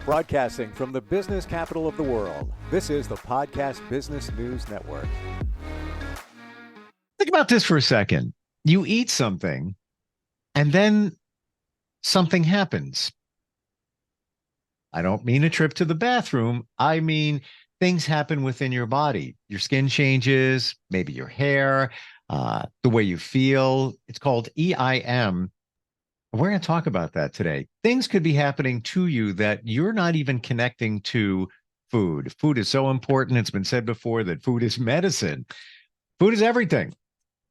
Broadcasting from the business capital of the world, this is the Podcast Business News Network. Think about this for a second. You eat something and then something happens. I don't mean a trip to the bathroom. I mean things happen within your body. Your skin changes, maybe your hair, the way you feel. It's called EIM. We're going to talk about that today. Things could be happening to you that you're not even connecting to food. Food is so important. It's been said before that food is medicine. Food is everything.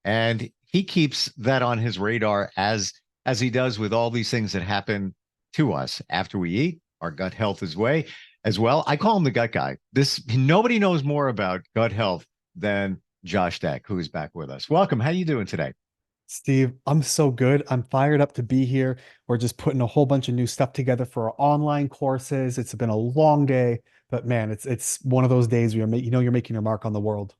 And he keeps that on his radar as he does with all these things that happen to us after we eat. Our gut health as well. I call him the gut guy. Nobody knows more about gut health than Josh Dech, who is back with us. Welcome. How you doing today? Steve, I'm so good. I'm fired up to be here. We're just putting a whole bunch of new stuff together for our online courses. It's been a long day, but man, it's one of those days where you're making your mark on the world.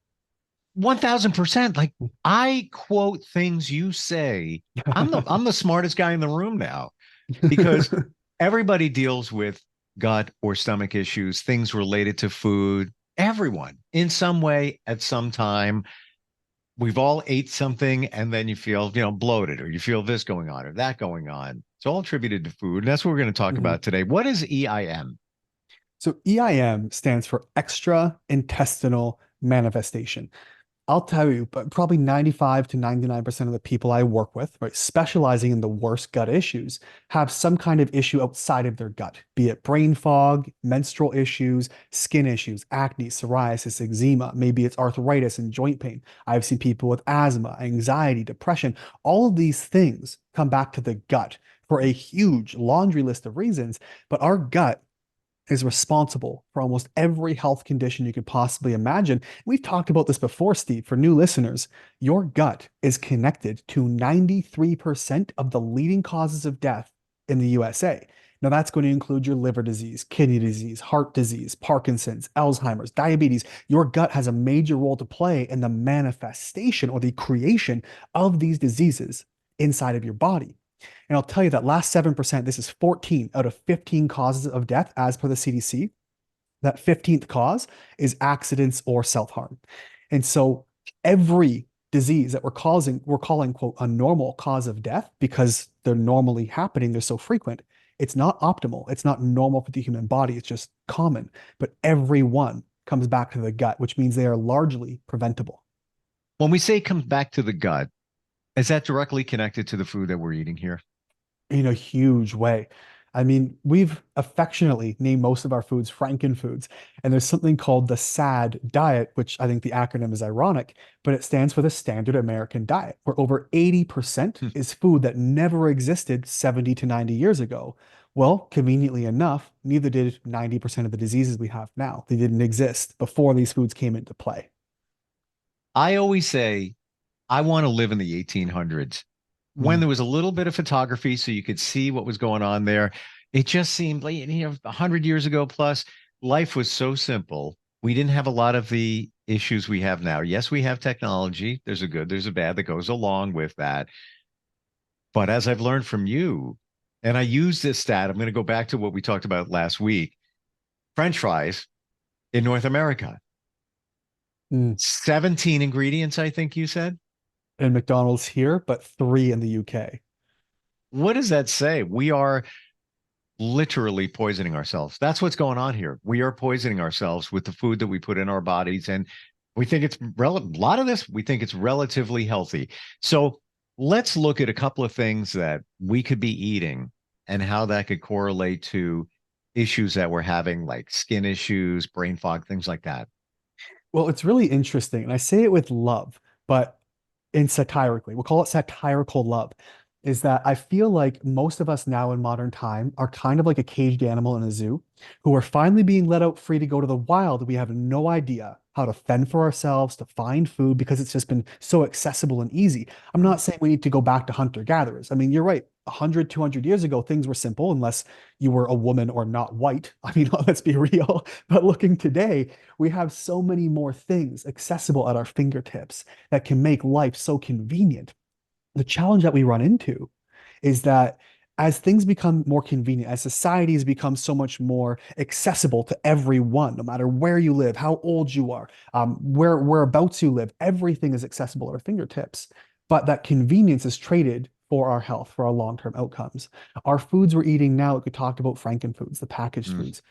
1000%. Like, I quote things you say. I'm the smartest guy in the room now, because everybody deals with gut or stomach issues, things related to food. Everyone in some way at some time. We've all ate something and then you feel, bloated, or you feel this going on or that going on. It's all attributed to food. And that's what we're going to talk about today. What is EIM? So EIM stands for extra intestinal manifestation. I'll tell you, but probably 95 to 99% of the people I work with, right, specializing in the worst gut issues, have some kind of issue outside of their gut, be it brain fog, menstrual issues, skin issues, acne, psoriasis, eczema. Maybe it's arthritis and joint pain. I've seen people with asthma, anxiety, depression. All of these things come back to the gut for a huge laundry list of reasons, but our gut is responsible for almost every health condition you could possibly imagine. We've talked about this before, Steve. For new listeners, your gut is connected to 93% of the leading causes of death in the USA. Now, that's going to include your liver disease, kidney disease, heart disease, Parkinson's, Alzheimer's, diabetes. Your gut has a major role to play in the manifestation or the creation of these diseases inside of your body. And I'll tell you that last 7%, this is 14 out of 15 causes of death as per the CDC. That 15th cause is accidents or self-harm. And so every disease that we're calling, quote, a normal cause of death because they're normally happening, they're so frequent. It's not optimal. It's not normal for the human body. It's just common. But every one comes back to the gut, which means they are largely preventable. When we say it comes back to the gut, is that directly connected to the food that we're eating here? In a huge way. I mean, we've affectionately named most of our foods Frankenfoods, and there's something called the SAD diet, which I think the acronym is ironic, but it stands for the Standard American Diet, where over 80% is food that never existed 70 to 90 years ago. Well, conveniently enough, neither did 90% of the diseases we have now. They didn't exist before these foods came into play. I always say, I want to live in the 1800s when there was a little bit of photography so you could see what was going on there. It just seemed like, 100 years ago plus, life was so simple. We didn't have a lot of the issues we have now. Yes, we have technology. There's a good, there's a bad that goes along with that. But as I've learned from you, and I use this stat, I'm going to go back to what we talked about last week. French fries in North America, 17 ingredients, I think you said. And McDonald's here, but 3 in the UK. What does that say? We are literally poisoning ourselves. That's what's going on here. We are poisoning ourselves with the food that we put in our bodies. And we think it's a lot of this, we think it's relatively healthy. So let's look at a couple of things that we could be eating and how that could correlate to issues that we're having, like skin issues, brain fog, things like that. Well, it's really interesting. And I say it with love, but satirically, we'll call it satirical love, is that I feel like most of us now in modern time are kind of like a caged animal in a zoo who are finally being let out free to go to the wild. We have no idea how to fend for ourselves, to find food because it's just been so accessible and easy. I'm not saying we need to go back to hunter-gatherers. I mean, you're right. 100, 200 years ago, things were simple unless you were a woman or not white. I mean, let's be real. But looking today, we have so many more things accessible at our fingertips that can make life so convenient. The challenge that we run into is that as things become more convenient, as societies become so much more accessible to everyone, no matter where you live, how old you are, whereabouts you live, everything is accessible at our fingertips. But that convenience is traded for our health, for our long-term outcomes. Our foods we're eating now, like we talked about Frankenfoods, the packaged Mm. foods.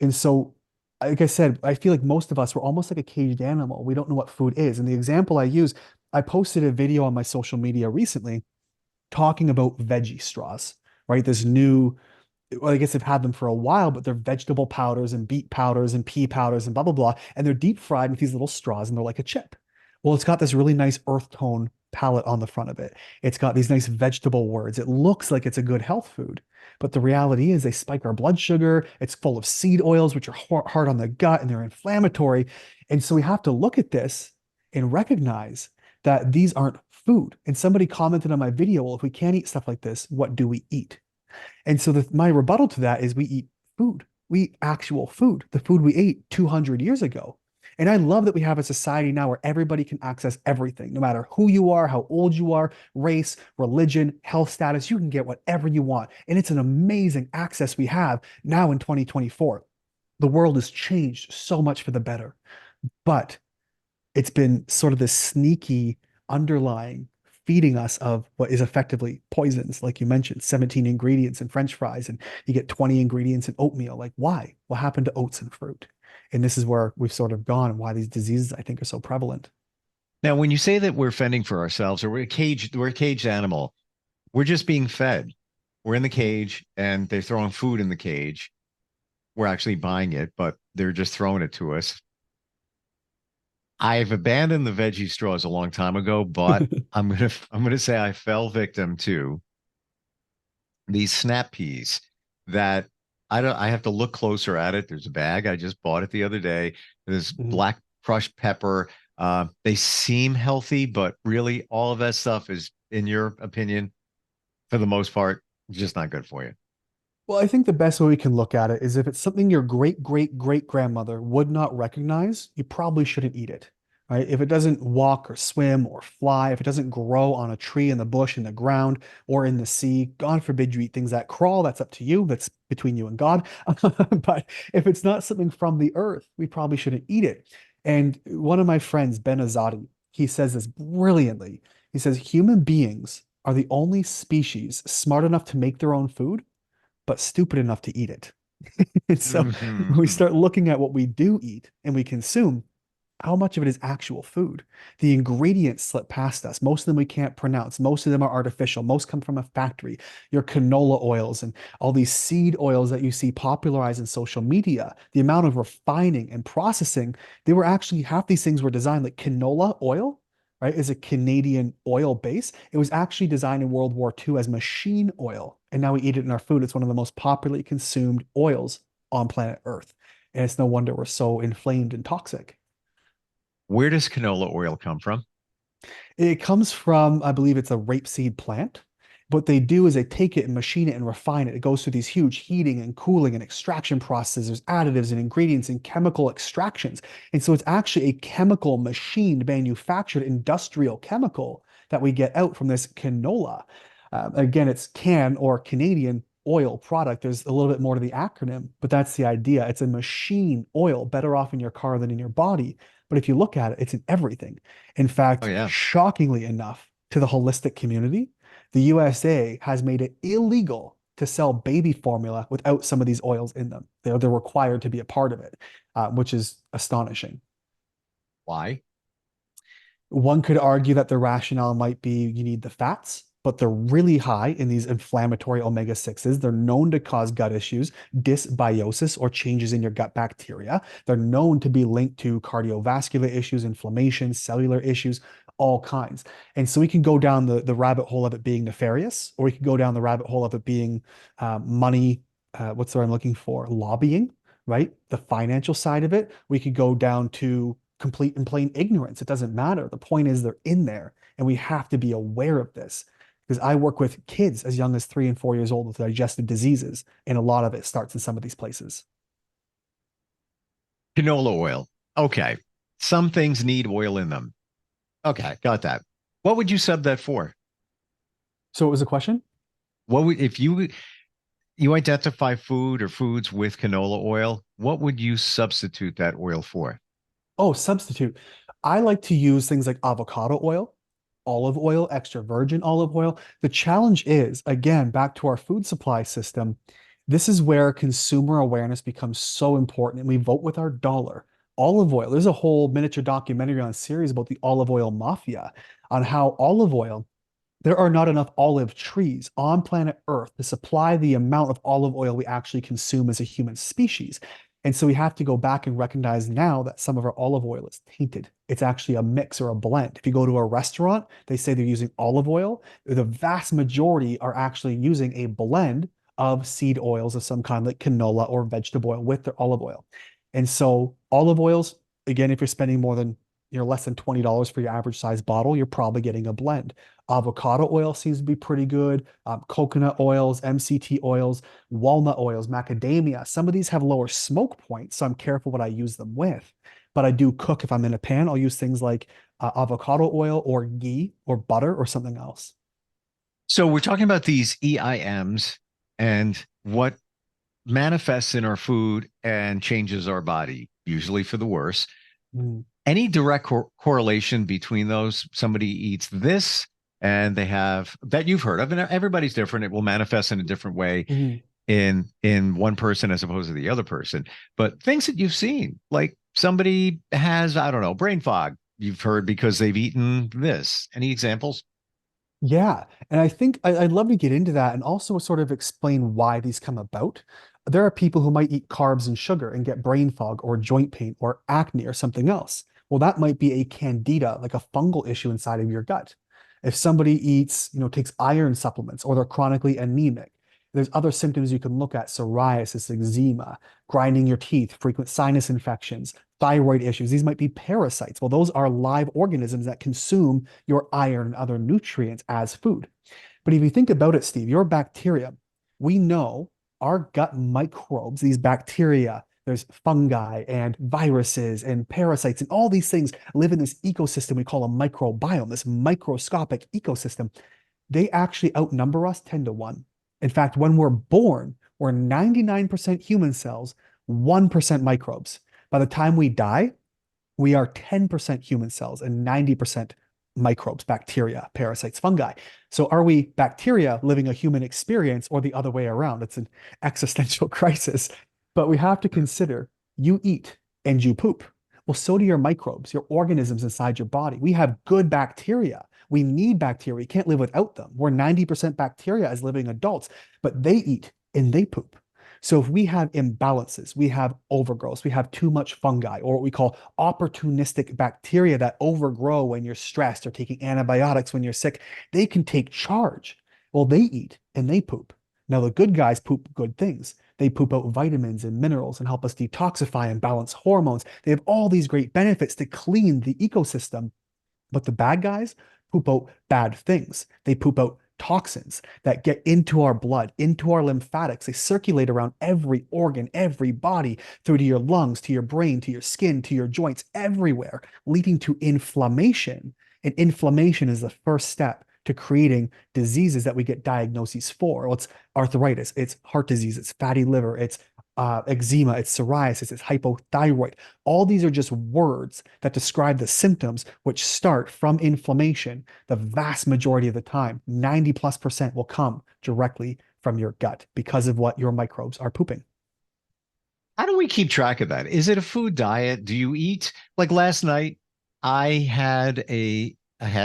And so, like I said, I feel like most of us, we're almost like a caged animal. We don't know what food is. And the example I use, I posted a video on my social media recently talking about veggie straws, right? This new, well, I guess they've had them for a while, but they're vegetable powders and beet powders and pea powders and blah, blah, blah. And they're deep fried with these little straws and they're like a chip. Well, it's got this really nice earth tone palette on the front of it. It's got these nice vegetable words. It looks like it's a good health food. But the reality is they spike our blood sugar. It's full of seed oils, which are hard on the gut and they're inflammatory. And so we have to look at this and recognize that these aren't food. And somebody commented on my video, well, if we can't eat stuff like this, what do we eat? And so my rebuttal to that is we eat food. We eat actual food, the food we ate 200 years ago. And I love that we have a society now where everybody can access everything, no matter who you are, how old you are, race, religion, health status, you can get whatever you want. And it's an amazing access we have now in 2024. The world has changed so much for the better, but it's been sort of this sneaky underlying feeding us of what is effectively poisons, like you mentioned, 17 ingredients in French fries, and you get 20 ingredients in oatmeal. Like, why? What happened to oats and fruit? And this is where we've sort of gone and why these diseases, I think, are so prevalent. Now, when you say that we're fending for ourselves or we're a caged animal, we're just being fed. We're in the cage and they're throwing food in the cage. We're actually buying it, but they're just throwing it to us. I've abandoned the veggie straws a long time ago, but I'm gonna say I fell victim to these snap peas that I have to look closer at it. There's a bag. I just bought it the other day. There's Mhm. black crushed pepper. They seem healthy, but really all of that stuff is, in your opinion, for the most part, just not good for you. Well, I think the best way we can look at it is if it's something your great great great grandmother would not recognize, you probably shouldn't eat it, right? If it doesn't walk or swim or fly, if it doesn't grow on a tree in the bush, in the ground, or in the sea, God forbid you eat things that crawl. That's up to you. That's between you and God. But if it's not something from the earth, we probably shouldn't eat it. And one of my friends, Ben Azadi, he says this brilliantly. He says human beings are the only species smart enough to make their own food but stupid enough to eat it. And so when we Mhm. start looking at what we do eat and we consume, how much of it is actual food? The ingredients slip past us. Most of them we can't pronounce. Most of them are artificial. Most come from a factory. Your canola oils and all these seed oils that you see popularized in social media, the amount of refining and processing, they were actually half these things were designed like canola oil, right, is a Canadian oil base. It was actually designed in World War II as machine oil. And now we eat it in our food. It's one of the most popularly consumed oils on planet Earth. And it's no wonder we're so inflamed and toxic. Where does canola oil come from? It comes from, I believe it's a rapeseed plant. What they do is they take it and machine it and refine it. It goes through these huge heating and cooling and extraction processes. There's additives and ingredients and chemical extractions. And so it's actually a chemical machined, manufactured industrial chemical that we get out from this canola. Again, it's can or Canadian oil product. There's a little bit more to the acronym, but that's the idea. It's a machine oil, better off in your car than in your body. But if you look at it, it's in everything. In Oh fact, yeah. shockingly enough, to the holistic community, the USA has made it illegal to sell baby formula without some of these oils in them. They're required to be a part of it, which is astonishing. Why? One could argue that the rationale might be you need the fats, but they're really high in these inflammatory omega 6s. They're known to cause gut issues, dysbiosis, or changes in your gut bacteria. They're known to be linked to cardiovascular issues, inflammation, cellular issues, all kinds. And so we can go down the rabbit hole of it being nefarious, or we could go down the rabbit hole of it being money. What's the word I'm looking for? Lobbying, right? The financial side of it. We could go down to complete and plain ignorance. It doesn't matter. The point is they're in there, and we have to be aware of this because I work with kids as young as 3 and 4 years old with digestive diseases, and a lot of it starts in some of these places. Canola oil. Okay. Some things need oil in them. Okay, got that. What would you sub that for? So it was a question. What would if you identify food or foods with canola oil, what would you substitute that oil for? Oh, substitute. I like to use things like avocado oil, olive oil, extra virgin olive oil. The challenge is, again, back to our food supply system. This is where consumer awareness becomes so important, and we vote with our dollar. Olive oil, there's a whole miniature documentary on series about the olive oil mafia, on how olive oil, there are not enough olive trees on planet Earth to supply the amount of olive oil we actually consume as a human species. And so we have to go back and recognize now that some of our olive oil is tainted. It's actually a mix or a blend. If you go to a restaurant, they say they're using olive oil. The vast majority are actually using a blend of seed oils of some kind, like canola or vegetable oil with their olive oil. And so olive oils, again, if you're spending more than less than $20 for your average size bottle, you're probably getting a blend. Avocado oil seems to be pretty good. Coconut oils, MCT oils, walnut oils, macadamia. Some of these have lower smoke points, so I'm careful what I use them with. But I do cook if I'm in a pan. I'll use things like avocado oil or ghee or butter or something else. So we're talking about these EIMs and what manifests in our food and changes our body, usually for the worse. Mm. Any direct correlation between those? Somebody eats this and they have that you've heard of, and everybody's different. It will manifest in a different way Mhm. in one person as opposed to the other person. But things that you've seen, like somebody has, I don't know, brain fog, you've heard because they've eaten this. Any examples? Yeah, and I think I'd love to get into that and also sort of explain why these come about. There are people who might eat carbs and sugar and get brain fog or joint pain or acne or something else. Well, that might be a candida, like a fungal issue inside of your gut. If somebody eats, takes iron supplements or they're chronically anemic, there's other symptoms you can look at: psoriasis, eczema, grinding your teeth, frequent sinus infections, thyroid issues. These might be parasites. Well, those are live organisms that consume your iron and other nutrients as food. But if you think about it, Steve, your bacteria, we know our gut microbes, these bacteria, there's fungi and viruses and parasites and all these things live in this ecosystem we call a microbiome, this microscopic ecosystem. They actually outnumber us 10 to 1. In fact, when we're born, we're 99% human cells, 1% microbes. By the time we die, we are 10% human cells and 90% microbes, bacteria, parasites, fungi. So are we bacteria living a human experience or the other way around? It's an existential crisis. But we have to consider, you eat and you poop. Well, so do your microbes, your organisms inside your body. We have good bacteria. We need bacteria. We can't live without them. We're 90% bacteria as living adults, but they eat and they poop. So if we have imbalances, we have overgrowth, we have too much fungi, or what we call opportunistic bacteria that overgrow when you're stressed or taking antibiotics when you're sick, they can take charge. Well, they eat and they poop. Now, the good guys poop good things. They poop out vitamins and minerals and help us detoxify and balance hormones. They have all these great benefits to clean the ecosystem. But the bad guys poop out bad things. They poop out toxins that get into our blood, into our lymphatics. They circulate around every organ, every body, through to your lungs, to your brain, to your skin, to your joints, everywhere, leading to inflammation. And inflammation is the first step to creating diseases that we get diagnoses for. Well, it's arthritis, it's heart disease, it's fatty liver, it's eczema, it's psoriasis, it's hypothyroid. All these are just words that describe the symptoms which start from inflammation. The vast majority of the time, 90+% will come directly from your gut because of what your microbes are pooping. How do we keep track of that? Is it a food diet? Do you eat like last night? I had a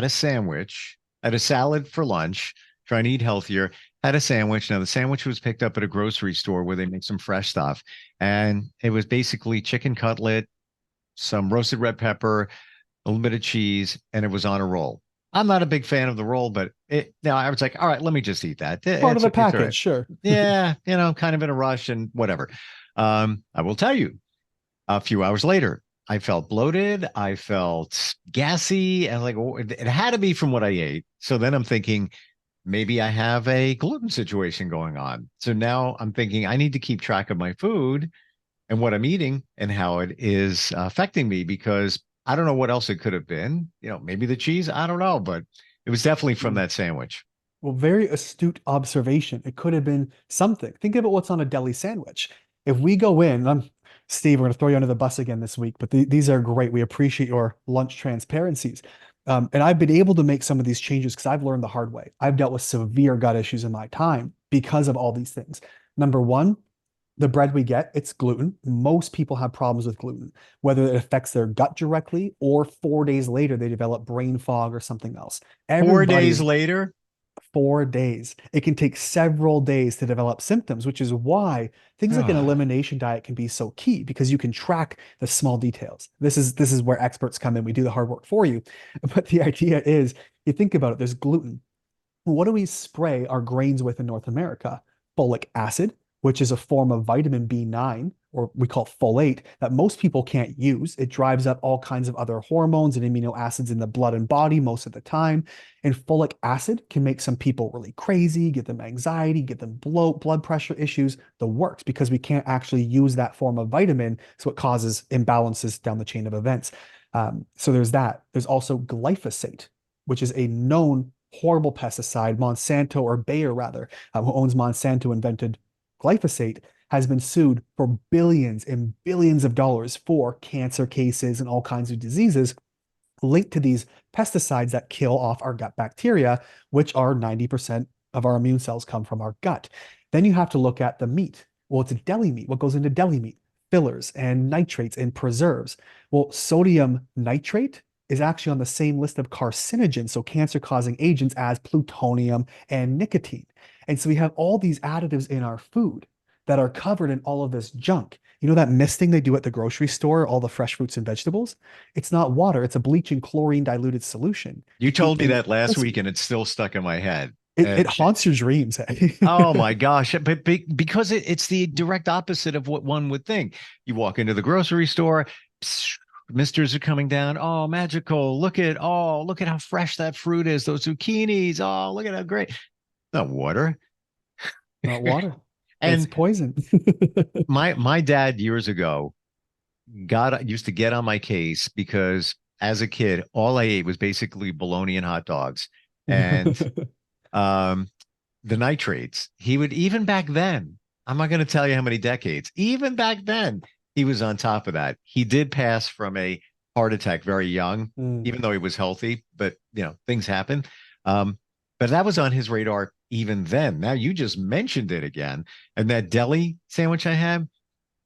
sandwich, I had a salad for lunch, trying to eat healthier, had a sandwich. Now the sandwich was picked up at a grocery store where they make some fresh stuff. And it was basically chicken cutlet, some roasted red pepper, a little bit of cheese, and it was on a roll. I'm not a big fan of the roll, but now I was like, all right, let me just eat that. Part of the It's all right. package, sure. Yeah, kind of in a rush and whatever. I will tell you, a few hours later, I felt bloated. I felt gassy, and like it had to be from what I ate. So then I'm thinking maybe I have a gluten situation going on. So now I'm thinking I need to keep track of my food and what I'm eating and how it is affecting me because I don't know what else it could have been. Maybe the cheese. I don't know, but it was definitely from that sandwich. Well, very astute observation. It could have been something. Think about what's on a deli sandwich. If we go in, Steve, we're going to throw you under the bus again this week, but these are great. We appreciate your lunch transparencies. And I've been able to make some of these changes because I've learned the hard way. I've dealt with severe gut issues in my time because of all these things. Number one, the bread we get, it's gluten. Most people have problems with gluten, whether it affects their gut directly or 4 days later they develop brain fog or something else. 4 days Everybody, later. 4 days. It can take several days to develop symptoms, which is why things like an Oh, elimination diet can be so key because you can track the small details. This is where experts come in. We do the hard work for you. But the idea is, you think about it, there's gluten. What do we spray our grains with in North America? Folic acid, which is a form of vitamin B9, or we call folate, that most people can't use. It drives up all kinds of other hormones and amino acids in the blood and body most of the time. And folic acid can make some people really crazy, give them anxiety, give them blood pressure issues, the works, because we can't actually use that form of vitamin. So it causes imbalances down the chain of events. So there's that. There's also glyphosate, which is a known horrible pesticide. Monsanto, or Bayer rather, who owns Monsanto, invented glyphosate, has been sued for billions and billions of dollars for cancer cases and all kinds of diseases linked to these pesticides that kill off our gut bacteria, which are 90% of our immune cells come from our gut. Then you have to look at the meat. Well, it's a deli meat. What goes into deli meat? Fillers and nitrates and preserves. Well, sodium nitrate is actually on the same list of carcinogens, so cancer-causing agents, as plutonium and nicotine. And so we have all these additives in our food that are covered in all of this junk. You know that misting they do at the grocery store, all the fresh fruits and vegetables? It's not water, it's a bleach and chlorine diluted solution. you told me And that last crispy. week, and it's still stuck in my head. It haunts your dreams. Hey? Oh my gosh. But because it's the direct opposite of what one would think. You walk into the grocery store, misters are coming down. Oh, magical. Look at how fresh that fruit is. Those zucchinis. Oh, look at how great. Not water. Not water. It's And poison. my dad years ago used to get on my case because as a kid, all I ate was basically bologna and hot dogs. And um the nitrates. He would, even back then, I'm not going to tell you how many decades, even back then, he was on top of that. He did pass from a heart attack very young, Mm, even though he was healthy, but things happen. Um, but that was on his radar even then. Now you just mentioned it again. And that deli sandwich I had,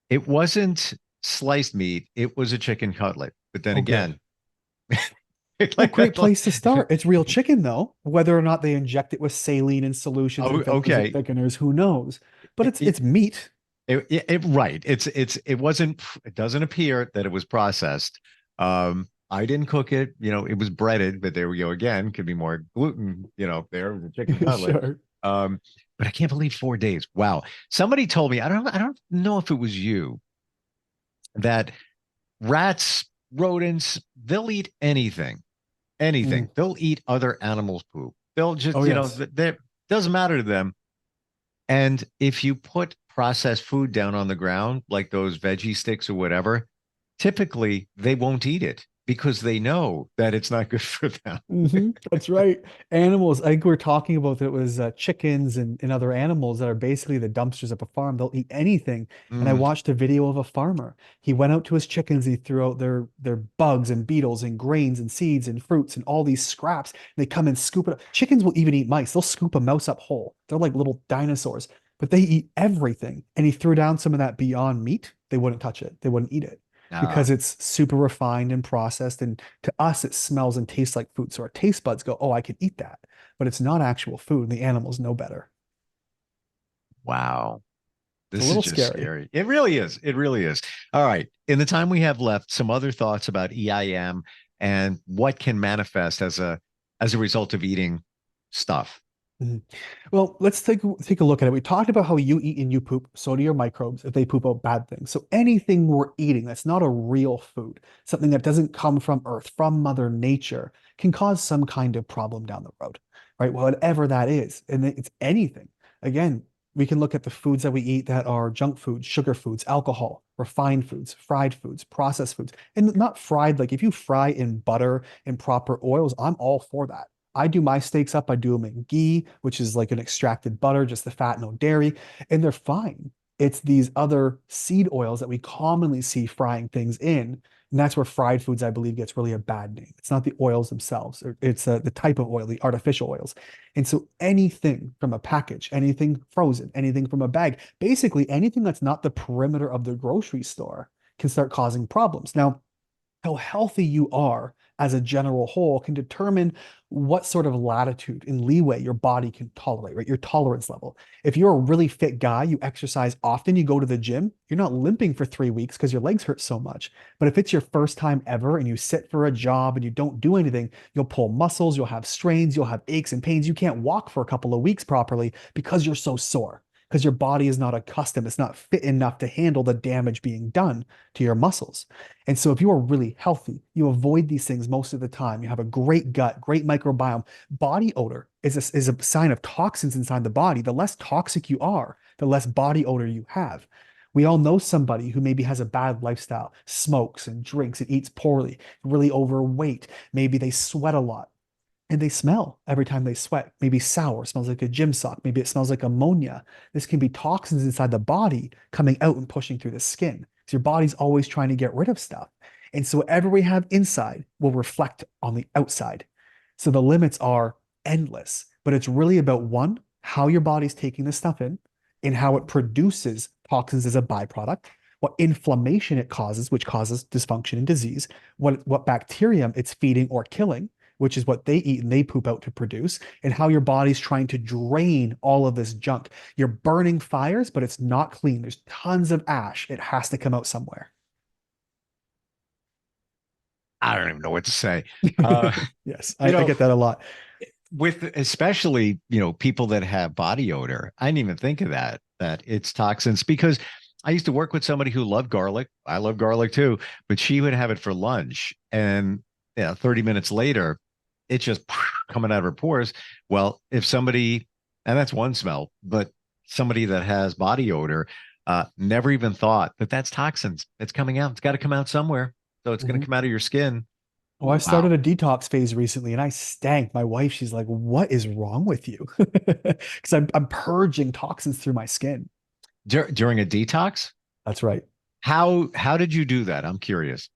it wasn't sliced meat, it was a chicken cutlet. But then okay. again, Well, like great that, place to start. It's real chicken, though. Whether or not they inject it with saline and solutions oh, and fillers and okay. thickeners, who knows? But It, it's meat. right. It wasn't, it doesn't appear that it was processed. I didn't cook it, it was breaded, but there we go again. Could be more gluten, there was a chicken cutlet. Sure. Um, but I can't believe 4 days. Wow. Somebody told me, I don't know if it was you, that rats, rodents, they'll eat anything, anything. Mm. They'll eat other animals' poop. They'll just, Oh, yes. they doesn't matter to them. And if you put processed food down on the ground, like those veggie sticks or whatever, typically they won't eat it because they know that it's not good for them. That's right. Animals, I think we're talking about that, it was chickens and other animals that are basically the dumpsters of a farm. They'll eat anything. And I Mm, watched a video of a farmer. He went out to his chickens, he threw out their bugs and beetles and grains and seeds and fruits and all these scraps. They come and scoop it up. Chickens will even eat mice. They'll scoop a mouse up whole. They're like little dinosaurs, but they eat everything. And he threw down some of that Beyond Meat. They wouldn't touch it. They wouldn't eat it because ah, it's super refined and processed. And to us, it smells and tastes like food. So our taste buds go, oh, I could eat that. But it's not actual food. The animals know better. wow. It's a This is little just scary. scary. It really is. It really is. All right. In the time we have left, some other thoughts about EIM and what can manifest as a result of eating stuff. Mhm. Well, let's take a look at it. We talked about how you eat and you poop, so do your microbes if they poop out bad things. So anything we're eating that's not a real food, something that doesn't come from Earth, from Mother Nature, can cause some kind of problem down the road, right? Whatever that is, and it's anything. Again, we can look at the foods that we eat that are junk foods, sugar foods, alcohol, refined foods, fried foods, processed foods, and not fried. Like if you fry in butter and proper oils, I'm all for that. I do my steaks up, I do them in ghee, which is like an extracted butter, just the fat, no dairy, and they're fine. It's these other seed oils that we commonly see frying things in. And that's where fried foods, I believe, gets really a bad name. It's not the oils themselves, it's the type of oil, the artificial oils. And so anything from a package, anything frozen, anything from a bag, basically anything that's not the perimeter of the grocery store can start causing problems. Now, how healthy you are as a general whole can determine what sort of latitude and leeway your body can tolerate, right? Your tolerance level. If you're a really fit guy, you exercise often, you go to the gym, you're not limping for 3 weeks because your legs hurt so much. But if it's your first time ever and you sit for a job and you don't do anything, you'll pull muscles, you'll have strains, you'll have aches and pains. You can't walk for a couple of weeks properly because you're so sore, because your body is not accustomed, it's not fit enough to handle the damage being done to your muscles. And so if you are really healthy, you avoid these things most of the time, you have a great gut, great microbiome. Body odor is a sign of toxins inside the body. The less toxic you are, the less body odor you have. We all know somebody who maybe has a bad lifestyle, smokes and drinks and eats poorly, really overweight. Maybe they sweat a lot and they smell every time they sweat. Maybe sour, smells like a gym sock. Maybe it smells like ammonia. This can be toxins inside the body coming out and pushing through the skin. So your body's always trying to get rid of stuff. And so whatever we have inside will reflect on the outside. So the limits are endless, but it's really about one, how your body's taking this stuff in and how it produces toxins as a byproduct, what inflammation it causes, which causes dysfunction and disease, what bacterium it's feeding or killing, which is what they eat and they poop out to produce, and how your body's trying to drain all of this junk. You're burning fires, but it's not clean. There's tons of ash. It has to come out somewhere. I don't even know what to say. Uh, Yes, you I know, get that a lot. with especially, people that have body odor, I didn't even think of that it's toxins because I used to work with somebody who loved garlic. I love garlic too, but she would have it for lunch and 30 minutes later, it's just coming out of her pores. Well, if somebody, and that's one smell, but somebody that has body odor, never even thought that that's toxins. It's coming out. It's got to come out somewhere. So it's going Mhm. to come out of your skin. Well, I Wow. started a detox phase recently and I stank. My wife, she's like, "What is wrong with you?" Because I'm purging toxins through my skin. During a detox? That's right. How did you do that? I'm curious.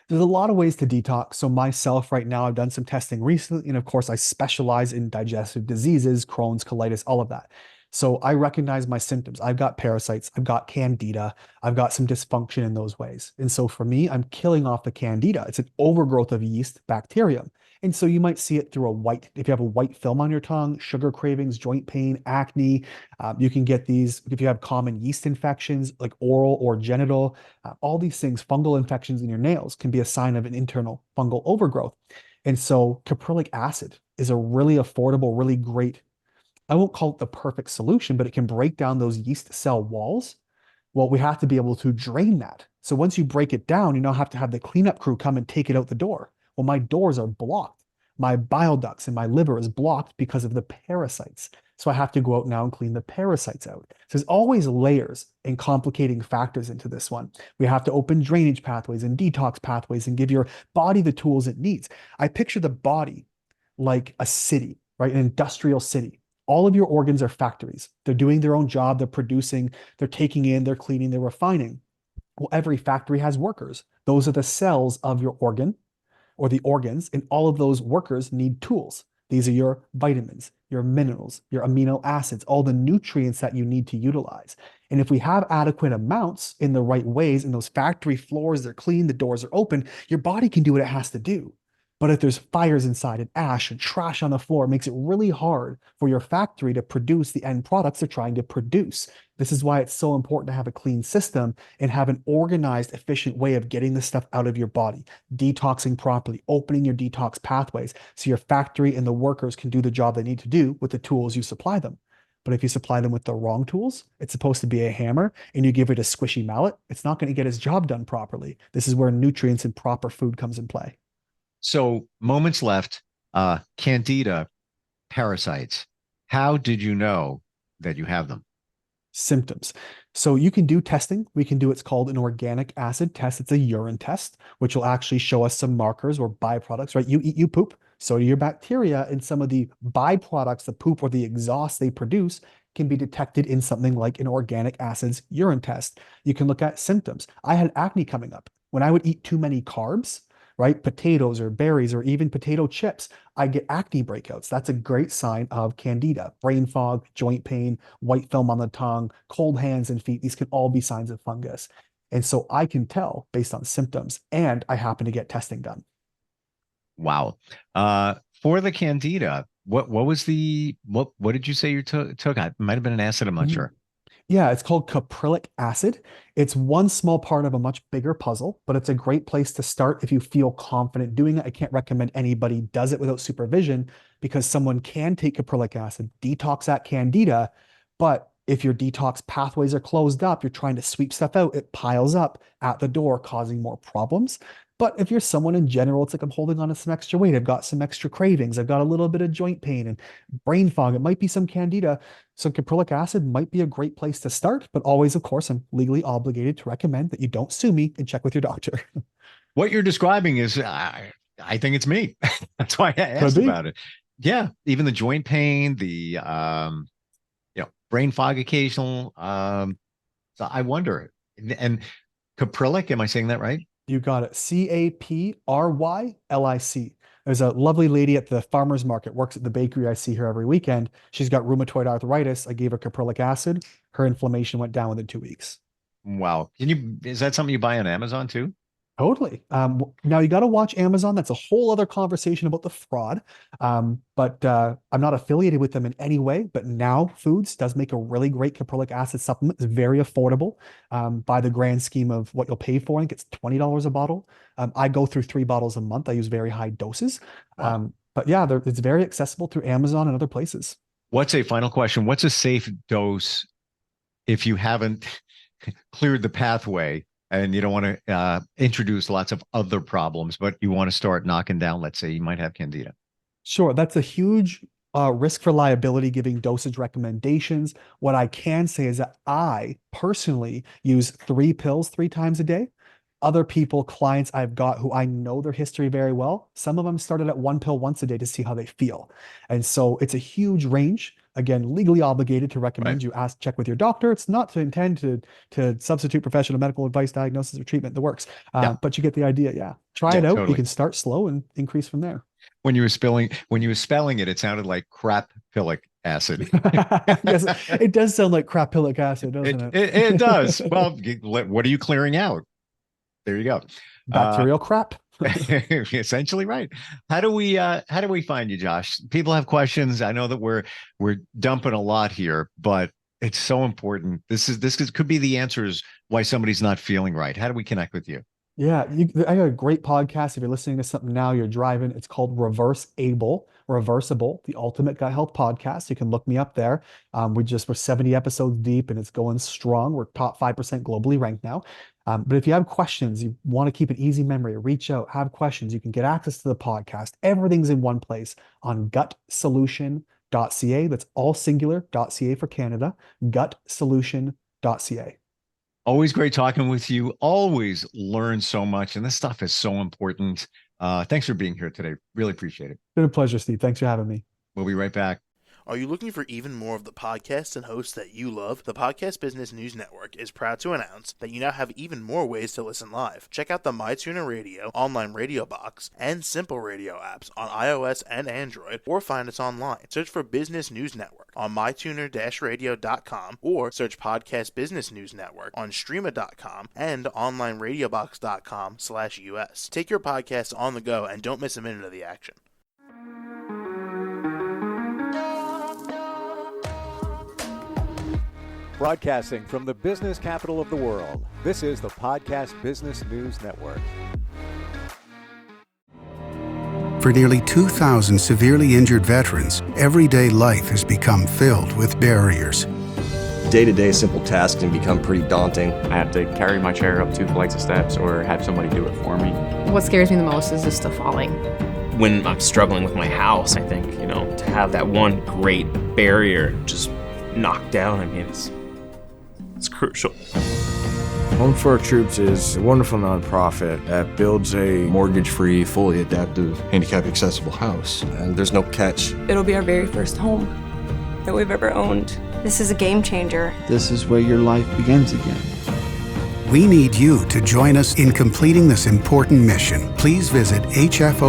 There's a lot of ways to detox. So myself right now, I've done some testing recently, and of course, I specialize in digestive diseases, Crohn's, colitis, all of that. So I recognize my symptoms. I've got parasites, I've got candida, I've got some dysfunction in those ways. And so for me, I'm killing off the candida. It's an overgrowth of yeast bacterium. And so you might see it through if you have a white film on your tongue, sugar cravings, joint pain, acne. You can get these if you have common yeast infections like oral or genital. All these things, fungal infections in your nails, can be a sign of an internal fungal overgrowth. And so caprylic acid is a really affordable, really great, I won't call it the perfect solution, but it can break down those yeast cell walls. Well, we have to be able to drain that. So once you break it down, you now have to have the cleanup crew come and take it out the door. Well, my doors are blocked. My bile ducts and my liver is blocked because of the parasites. So I have to go out now and clean the parasites out. So there's always layers and complicating factors into this one. We have to open drainage pathways and detox pathways and give your body the tools it needs. I picture the body like a city, right? An industrial city. All of your organs are factories. They're doing their own job. They're producing, they're taking in, they're cleaning, they're refining. Well, every factory has workers. Those are the cells of your organ or the organs, and all of those workers need tools. These are your vitamins, your minerals, your amino acids, all the nutrients that you need to utilize. And if we have adequate amounts in the right ways, and those factory floors, they're clean, the doors are open, your body can do what it has to do. But if there's fires inside and ash and trash on the floor, it makes it really hard for your factory to produce the end products they're trying to produce. This is why it's so important to have a clean system and have an organized, efficient way of getting this stuff out of your body, detoxing properly, opening your detox pathways so your factory and the workers can do the job they need to do with the tools you supply them. But if you supply them with the wrong tools, it's supposed to be a hammer, and you give it a squishy mallet, it's not going to get its job done properly. This is where nutrients and proper food comes in play. So moments left, candida, parasites. How did you know that you have them? Symptoms. So you can do testing. We can do what's called an organic acid test. It's a urine test, which will actually show us some markers or byproducts, right? You eat, you poop. So do your bacteria, and some of the byproducts, the poop or the exhaust they produce, can be detected in something like an organic acids urine test. You can look at symptoms. I had acne coming up. When I would eat too many carbs, right? Potatoes or berries or even potato chips, I get acne breakouts. That's a great sign of candida. Brain fog, joint pain, white film on the tongue, cold hands and feet. These can all be signs of fungus. And so I can tell based on symptoms, and I happen to get testing done. Wow. For the candida, what was what did you say you took? It might have been an acid. I'm not sure. Yeah, it's called caprylic acid. It's one small part of a much bigger puzzle, but it's a great place to start if you feel confident doing it. I can't recommend anybody does it without supervision, because someone can take caprylic acid, detox that candida, but if your detox pathways are closed up, you're trying to sweep stuff out, it piles up at the door, causing more problems. But if you're someone in general, it's like I'm holding on to some extra weight, I've got some extra cravings, I've got a little bit of joint pain and brain fog, it might be some candida. So caprylic acid might be a great place to start, but always, of course, I'm legally obligated to recommend that you don't sue me and check with your doctor. What you're describing is, I think it's me. That's why I asked about it. Yeah, even the joint pain, the brain fog occasional. So I wonder. And caprylic, am I saying that right? You got it. Caprylic. There's a lovely lady at the farmer's market, works at the bakery. I see her every weekend. She's got rheumatoid arthritis. I gave her caprylic acid. Her inflammation went down within 2 weeks. Wow. Is that something you buy on Amazon too? Totally. Now you got to watch Amazon. That's a whole other conversation about the fraud. But I'm not affiliated with them in any way. But Now Foods does make a really great caprylic acid supplement. It's very affordable by the grand scheme of what you'll pay for. I think it's $20 a bottle. I go through 3 bottles a month. I use very high doses. Wow. But yeah, it's very accessible through Amazon and other places. What's a final question? What's a safe dose if you haven't cleared the pathway and you don't want to introduce lots of other problems, but you want to start knocking down, let's say you might have candida? Sure, that's a huge risk for liability giving dosage recommendations. What I can say is that I personally use 3 pills 3 times a day. Other people, clients I've got who I know their history very well, some of them started at 1 pill once a day to see how they feel. And so it's a huge range. Again, legally obligated to recommend you check with your doctor. It's not to intend to substitute professional medical advice, diagnosis, or treatment that works. But you get the idea. Yeah. Try it out. Totally. You can start slow and increase from there. When you were spelling it, it sounded like crapilic acid. Yes, it does sound like crapilic acid, doesn't it? It does. Well, what are you clearing out? There you go. Bacterial crap. Essentially right. How do we find you, Josh? People have questions. I know that we're dumping a lot here, but it's so important. This could be the answers why somebody's not feeling right. How do we connect with you? Yeah, I got a great podcast. If you're listening to something now, you're driving. It's called Reversible, the Ultimate Gut Health Podcast. You can look me up there. We're 70 episodes deep, and it's going strong. We're top 5% globally ranked now. But if you have questions, you want to keep an easy memory, reach out, have questions, you can get access to the podcast. Everything's in one place on gutsolution.ca. That's all singular.ca for Canada, gutsolution.ca. Always great talking with you. Always learn so much. And this stuff is so important. Thanks for being here today. Really appreciate it. Been a pleasure, Steve. Thanks for having me. We'll be right back. Are you looking for even more of the podcasts and hosts that you love? The Podcast Business News Network is proud to announce that you now have even more ways to listen live. Check out the MyTuner Radio, online radio box, and Simple Radio apps on iOS and Android, or find us online. Search for Business News Network on mytuner-radio.com, or search Podcast Business News Network on streama.com and onlineradiobox.com/US. Take your podcast on the go and don't miss a minute of the action. Broadcasting from the business capital of the world, this is the Podcast Business News Network. For nearly 2,000 severely injured veterans, everyday life has become filled with barriers. Day-to-day simple tasks can become pretty daunting. I have to carry my chair up 2 flights of steps or have somebody do it for me. What scares me the most is just the falling. When I'm struggling with my house, I think, to have that one great barrier just knocked down, it's crucial. Home for Our Troops is a wonderful nonprofit that builds a mortgage-free, fully adaptive, handicap-accessible house. And there's no catch. It'll be our very first home that we've ever owned. This is a game changer. This is where your life begins again. We need you to join us in completing this important mission. Please visit hfotusa.org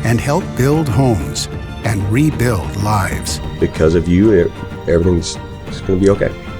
and help build homes and rebuild lives. Because of you, everything's going to be okay.